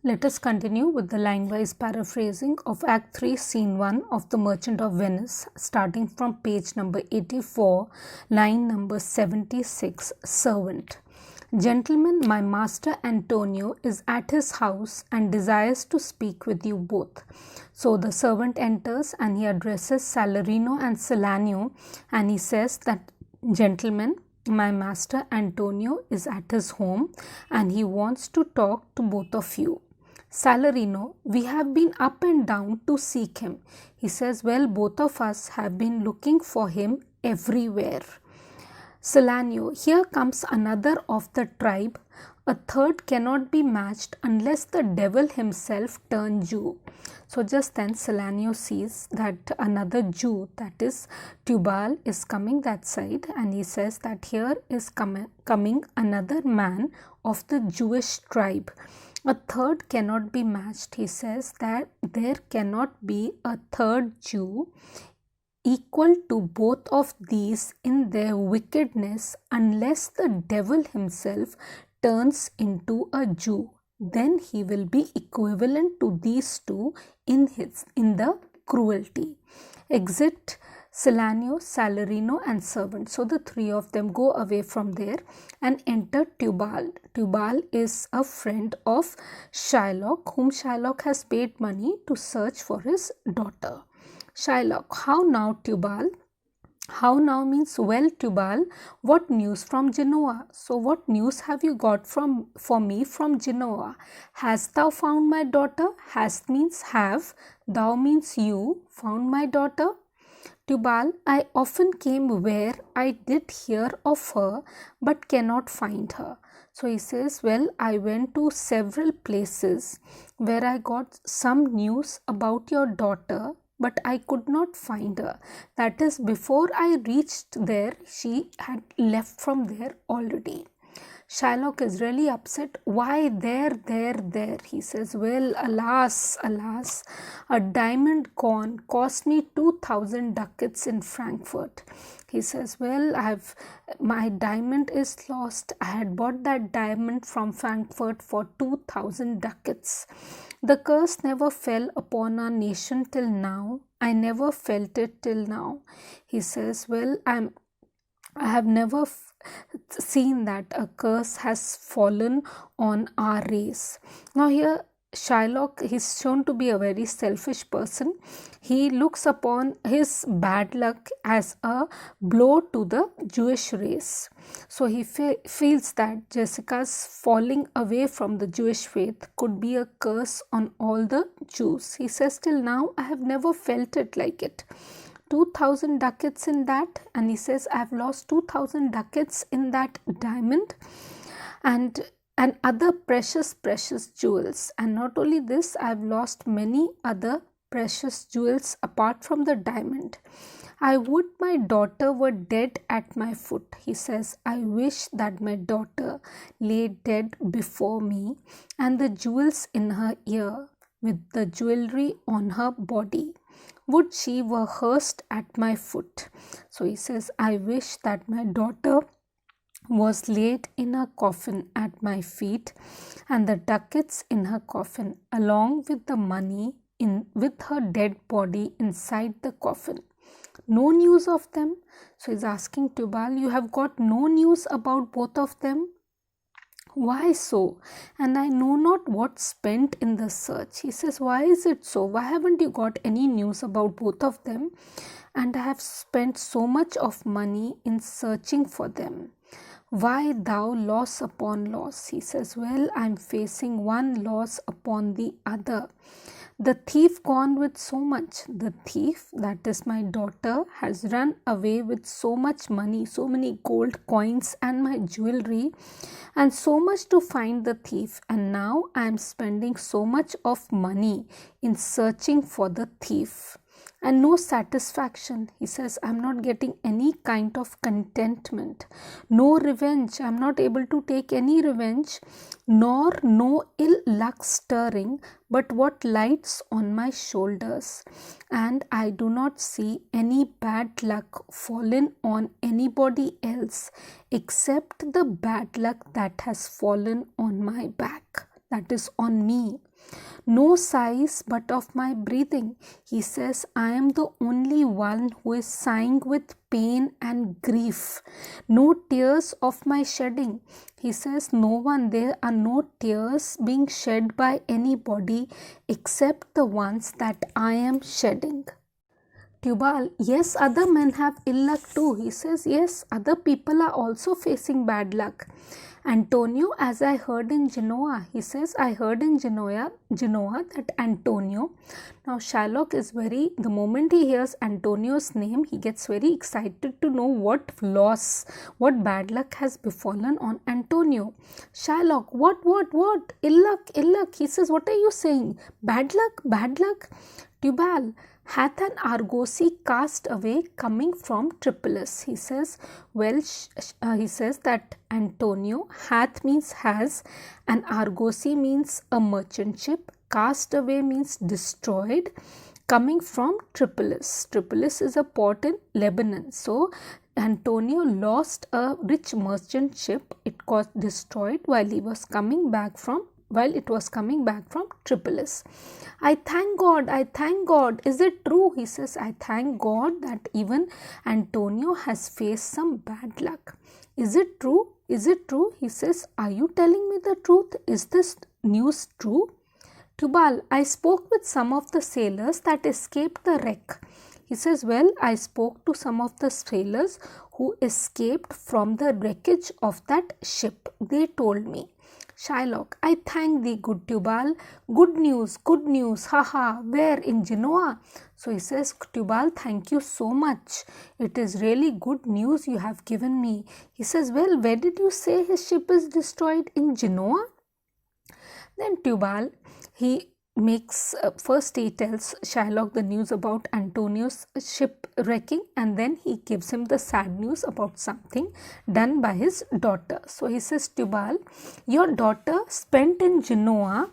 Let us continue with the line-wise paraphrasing of Act 3, Scene 1 of The Merchant of Venice, starting from page number 84, line number 76, Servant. Gentlemen, my master Antonio is at his house and desires to speak with you both. So the servant enters and he addresses Salarino and Silanio, and he says that, gentlemen, my master Antonio is at his home and he wants to talk to both of you. Salarino, we have been up and down to seek him. He says, well, both of us have been looking for him everywhere. Silanio, here comes another of the tribe. A third cannot be matched unless the devil himself turn Jew. So just then Silanio sees that another Jew, that is Tubal, is coming that side, and he says that here is coming another man of the Jewish tribe. A third cannot be matched. He says that there cannot be a third Jew equal to both of these in their wickedness unless the devil himself turns into a Jew. Then he will be equivalent to these two in the cruelty. Exit Silanio, Salarino and servant. So the three of them go away from there and enter Tubal. Tubal is a friend of Shylock, whom Shylock has paid money to search for his daughter. Shylock, how now, Tubal? How now means, well, Tubal, what news from Genoa? So what news have you got for me from Genoa? Hast thou found my daughter? Hast means have, thou means you, found my daughter? Tubal, I often came where I did hear of her, but cannot find her. So he says, well, I went to several places where I got some news about your daughter, but I could not find her. That is, before I reached there, she had left from there already. Shylock is really upset. Why there? He says, well, alas, a diamond gone cost me 2,000 ducats in Frankfurt. He says, well, my diamond is lost. I had bought that diamond from Frankfurt for 2,000 ducats. The curse never fell upon our nation till now. I never felt it till now. He says, well, I have never seen that a curse has fallen on our race. Now here Shylock is shown to be a very selfish person. He looks upon his bad luck as a blow to the Jewish race. So he feels that Jessica's falling away from the Jewish faith could be a curse on all the Jews. He says, till now I have never felt it like it. 2,000 ducats in that, and he says, I have lost 2,000 ducats in that diamond and other precious jewels. And not only this, I have lost many other precious jewels apart from the diamond. I would my daughter were dead at my foot. He says, I wish that my daughter lay dead before me, and the jewels in her ear with the jewelry on her body. Would she were hearsed at my foot. So he says, I wish that my daughter was laid in a coffin at my feet, and the ducats in her coffin, along with the money with her dead body inside the coffin. No news of them. So he's asking Tubal, you have got no news about both of them? Why so? And I know not what spent in the search. He says, why is it so? Why haven't you got any news about both of them? And I have spent so much of money in searching for them. Why thou loss upon loss? He says, well, I'm facing one loss upon the other. The thief gone with so much. The thief, that is my daughter, has run away with so much money, so many gold coins and my jewelry, and so much to find the thief. And now I am spending so much of money in searching for the thief. And no satisfaction. He says, I'm not getting any kind of contentment. No revenge. I'm not able to take any revenge, nor no ill luck stirring, but what lights on my shoulders. And I do not see any bad luck fallen on anybody else except the bad luck that has fallen on my back. that is on me. No sighs but of my breathing. He says, I am the only one who is sighing with pain and grief. No tears of my shedding. He says, no one, there are no tears being shed by anybody except the ones that I am shedding. Tubal, yes, other men have ill luck too. He says, yes, other people are also facing bad luck. Antonio, as I heard in Genoa, he says, I heard in Genoa that Antonio. Now Shylock is the moment he hears Antonio's name, he gets very excited to know what loss, what bad luck has befallen on Antonio. Shylock, what? Ill luck. He says, what are you saying? Bad luck? Tubal, hath an argosy cast away coming from Tripolis. He says, he says that Antonio, hath means has, and argosy means a merchant ship, cast away means destroyed, coming from Tripolis. Tripolis is a port in Lebanon. So Antonio lost a rich merchant ship. It got destroyed while it was coming back from Tripolis. I thank God. Is it true? He says, I thank God that even Antonio has faced some bad luck. Is it true? He says, are you telling me the truth? Is this news true? Tubal, I spoke with some of the sailors that escaped the wreck. He says, well, I spoke to some of the sailors who escaped from the wreckage of that ship. They told me. Shylock, I thank thee, good Tubal. Good news, haha. Where? In Genoa? So he says, Tubal, thank you so much. It is really good news you have given me. He says, well, where did you say his ship is destroyed? In Genoa? Then Tubal, he first he tells Shylock the news about Antonio's ship wrecking, and then he gives him the sad news about something done by his daughter. So he says, Tubal, your daughter spent in Genoa,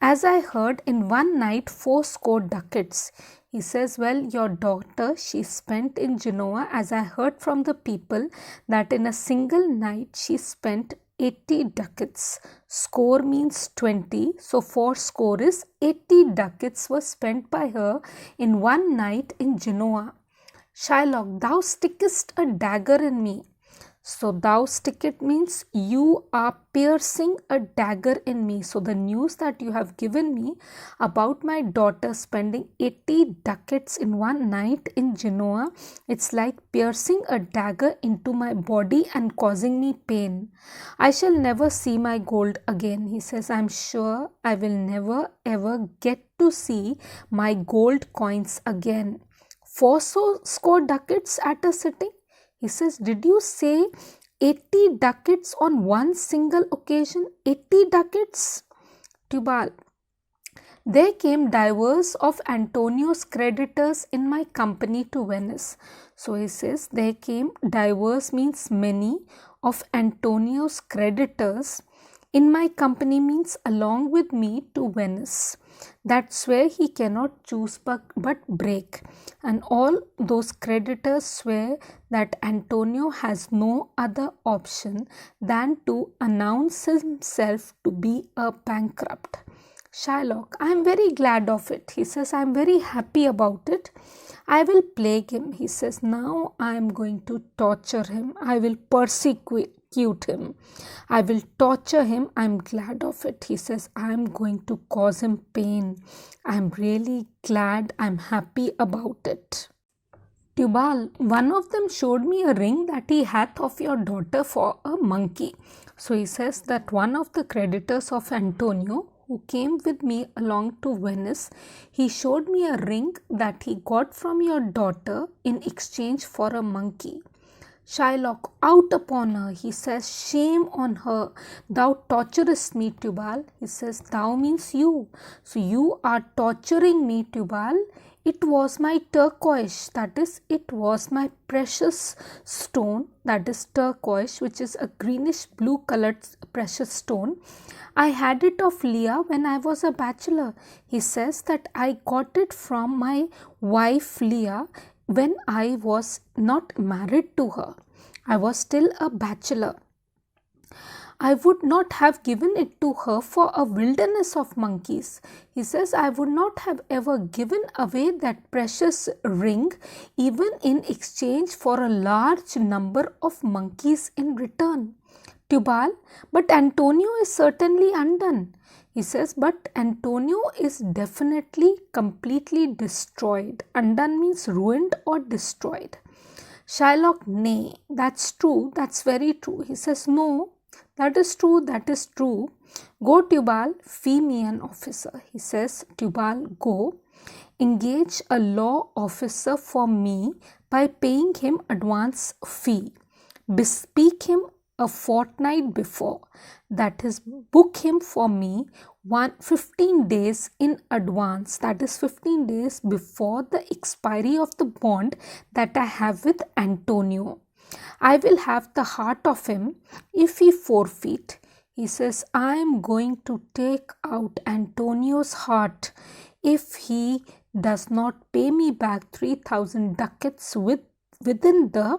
as I heard, in one night 80 ducats. He says, well, your daughter, she spent in Genoa, as I heard from the people, that in a single night she spent 80 ducats. Score means 20. So 80 is 80 ducats were spent by her in one night in Genoa. Shylock, thou stickest a dagger in me. So thou stick it means you are piercing a dagger in me. So the news that you have given me about my daughter spending 80 ducats in one night in Genoa, it's like piercing a dagger into my body and causing me pain. I shall never see my gold again. He says, I'm sure I will never ever get to see my gold coins again. 80 ducats at a sitting? He says, did you say 80 ducats on one single occasion? 80 ducats? Tubal, there came divers of Antonio's creditors in my company to Venice. So he says, there came divers means many of Antonio's creditors in my company means along with me to Venice. That's where he cannot choose but break. And all those creditors swear that Antonio has no other option than to announce himself to be a bankrupt. Shylock, I am very glad of it. He says, I am very happy about it. I will plague him. He says, now I am going to torture him. I will persecute him. I will torture him. I am glad of it. He says, I am going to cause him pain. I am really glad. I am happy about it. Tubal, one of them showed me a ring that he hath of your daughter for a monkey. So he says that one of the creditors of Antonio who came with me along to Venice, he showed me a ring that he got from your daughter in exchange for a monkey. Shylock, out upon her. He says, shame on her. Thou torturest me, Tubal. He says, thou means you. So you are torturing me, Tubal. It was my turquoise, that is, it was my precious stone, that is turquoise, which is a greenish blue colored precious stone. I had it of Leah when I was a bachelor. He says that I got it from my wife Leah when I was not married to her. I was still a bachelor. I would not have given it to her for a wilderness of monkeys. He says, I would not have ever given away that precious ring even in exchange for a large number of monkeys in return. Tubal, but Antonio is certainly undone. He says, but Antonio is definitely completely destroyed. Undone means ruined or destroyed. Shylock, nay, that's true, that's very true. He says, no, that is true, that is true. Go, Tubal, fee me an officer. He says, Tubal, go, engage a law officer for me by paying him advance fee. Bespeak him a fortnight before, that is, book him for me 15 days in advance, that is 15 days before the expiry of the bond that I have with Antonio. I will have the heart of him if he forfeit. He says, I am going to take out Antonio's heart if he does not pay me back 3,000 ducats within the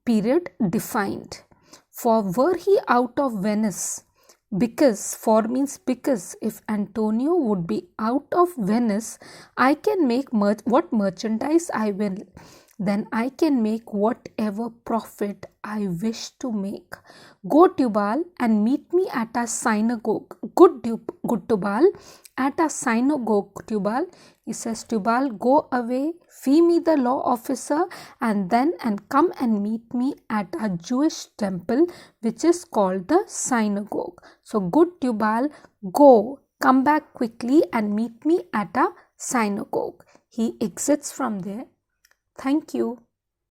period defined. For were he out of Venice, because, for means because, if Antonio would be out of Venice, I can make what merchandise I will. Then I can make whatever profit I wish to make. Go, Tubal, and meet me at a synagogue. Good Tubal, at a synagogue, Tubal. He says, Tubal, go away, fee me the law officer, and come and meet me at a Jewish temple which is called the synagogue. So, good Tubal, go, come back quickly and meet me at a synagogue. He exits from there. Thank you.